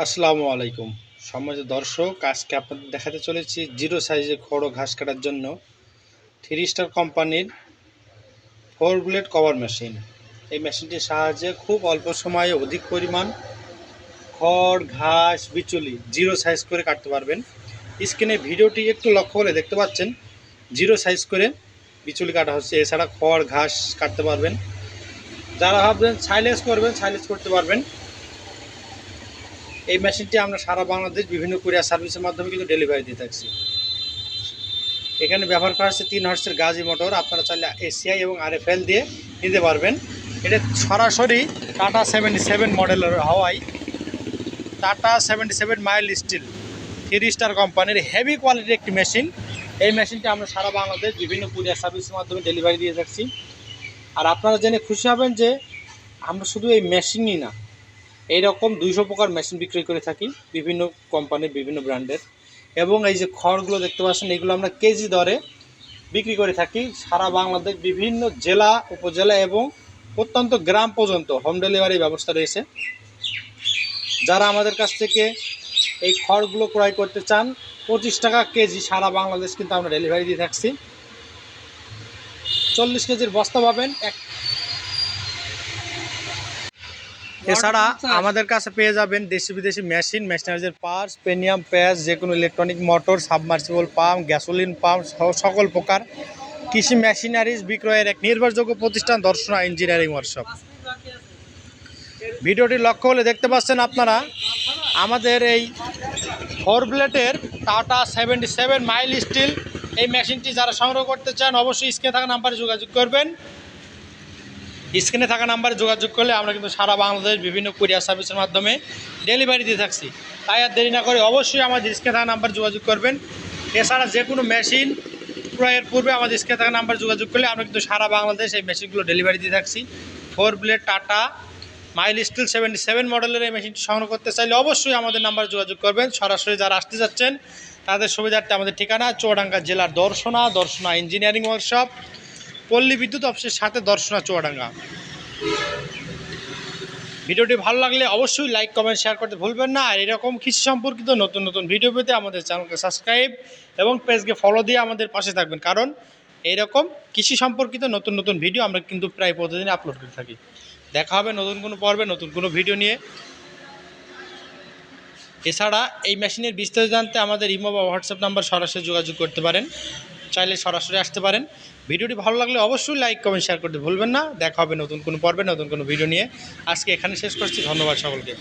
আসসালামু আলাইকুম সম্মানিত দর্শক, আজকে আপনাদের দেখাতে চলেছি জিরো সাইজে খড় ও ঘাস কাটার জন্য 3 স্টার কোম্পানির 4 ব্লেড কভার মেশিন। এই মেশিনটির সাহায্যে খুব অল্প সময়ে অধিক পরিমাণ খড় ঘাস বিচুলি জিরো সাইজ করে কাটতে পারবেন। স্ক্রিনে ভিডিওটি একটু লক্ষ্য করে দেখতে পাচ্ছেন জিরো সাইজ করে বিচুলি কাটা হচ্ছে। এছাড়া খড় ঘাস কাটতে পারবেন। যারা ভাববেন সাইলেজ করবেন সাইলেজ করতে পারবেন। এই মেশিনটি আমরা সারা বাংলাদেশ বিভিন্ন কুরিয়ার সার্ভিসের মাধ্যমে কিন্তু ডেলিভারি দিয়ে থাকছি। এখানে ব্যবহার করা হচ্ছে 3 হর্সের গাজি মোটর। আপনারা চাইলে এসিআই এবং আরএফএল দিয়ে নিতে পারবেন। এটা সরাসরি টাটা 77 মডেলের হওয়ায় টাটা 77 মাইল স্টিল 3 স্টার কোম্পানির হেভি কোয়ালিটির একটি মেশিন। এই মেশিনটি আমরা সারা বাংলাদেশ বিভিন্ন কুরিয়ার সার্ভিসের মাধ্যমে ডেলিভারি দিয়ে থাকছি। আর আপনারা জেনে খুশি হবেন যে আমরা শুধু এই মেশিনই না, এইরকম 200 প্রকার মেশিন বিক্রি করে থাকি বিভিন্ন কোম্পানির বিভিন্ন ব্র্যান্ডের। এবং এই যে খড়গুলো দেখতে পাচ্ছেন, এগুলো আমরা কেজি দরে বিক্রি করে থাকি সারা বাংলাদেশ বিভিন্ন জেলা উপজেলা এবং প্রত্যন্ত গ্রাম পর্যন্ত হোম ডেলিভারি ব্যবস্থা রয়েছে। যারা আমাদের কাছ থেকে এই খড়গুলো ক্রয় করতে চান 25 টাকা কেজি সারা বাংলাদেশ কিন্তু আমরা ডেলিভারি দিয়ে থাকছি। 40 কেজির বস্তা পাবেন। এছাড়া আমাদের কাছে পেয়ে যাবেন দেশি বিদেশি মেশিনারিজের পার্টস, পেনিয়াম প্যাচ, যে কোনো electronic motor, submersible pump, gasoline pump সহ সকল প্রকার কৃষি মেশিনারিজ বিক্রয়ের এক নির্ভরযোগ্য প্রতিষ্ঠান দর্শনা ইঞ্জিনিয়ারিং ওয়ার্কশপ। ভিডিওটি লক্ষ্য হলে দেখতে পাচ্ছেন আপনারা আমাদের এই 4 ব্লেডের টাটা 77 মাইল স্টিল এই মেশিনটি যারা সংগ্রহ করতে চান অবশ্যই স্ক্রিনে থাকা নাম্বারে যোগাযোগ করবেন। স্ক্রিনে থাকা নাম্বারে যোগাযোগ করলে আমরা কিন্তু সারা বাংলাদেশ বিভিন্ন কুরিয়ার সার্ভিসের মাধ্যমে ডেলিভারি দিয়ে থাকছি। তাই আর দেরি না করে অবশ্যই আমাদের স্ক্রিনে থাকা নাম্বারে যোগাযোগ করবেন। এছাড়া যে কোনো মেশিন ক্রয়ের পূর্বে আমাদের স্ক্রিনে থাকা নাম্বারে যোগাযোগ করলে আমরা কিন্তু সারা বাংলাদেশ এই মেশিনগুলো ডেলিভারি দিয়ে থাকছি। 4 ব্লেড টাটা মাইল স্টিল 77 মডেলের এই মেশিনটি সংগ্রহ করতে চাইলে অবশ্যই আমাদের নাম্বারে যোগাযোগ করবেন। সরাসরি যারা আসতে যাচ্ছেন তাদের সুবিধার্থে আমাদের ঠিকানা চুয়াডাঙ্গা জেলার দর্শনা ইঞ্জিনিয়ারিং ওয়ার্কশপ, পল্লী বিদ্যুৎ অফিসের সাথে দর্শনা চুয়াডাঙ্গা। ভিডিওটি ভালো লাগলে অবশ্যই লাইক কমেন্ট শেয়ার করতে ভুলবেন না। আর এরকম কৃষি সম্পর্কিত নতুন নতুন ভিডিও পেতে আমাদের চ্যানেলকে সাবস্ক্রাইব এবং পেজকে ফলো দিয়ে আমাদের পাশে থাকবেন, কারণ এইরকম কৃষি সম্পর্কিত নতুন নতুন ভিডিও আমরা কিন্তু প্রায় প্রতিদিন আপলোড করে থাকি। দেখা হবে নতুন কোনো পর্বে নতুন কোনো ভিডিও নিয়ে। এছাড়া এই মেশিনের বিস্তারিত জানতে আমাদের ইমো বা হোয়াটসঅ্যাপ নাম্বার সরাসরি যোগাযোগ করতে পারেন, চাইলে সরাসরি আসতে পারেন। ভিডিওটি ভালো লাগলে অবশ্যই লাইক কমেন্ট শেয়ার করতে ভুলবেন না। দেখা হবে নতুন কোনো পর্বে নতুন কোনো ভিডিও নিয়ে। আজকে এখানে শেষ করছি। ধন্যবাদ সকলকে।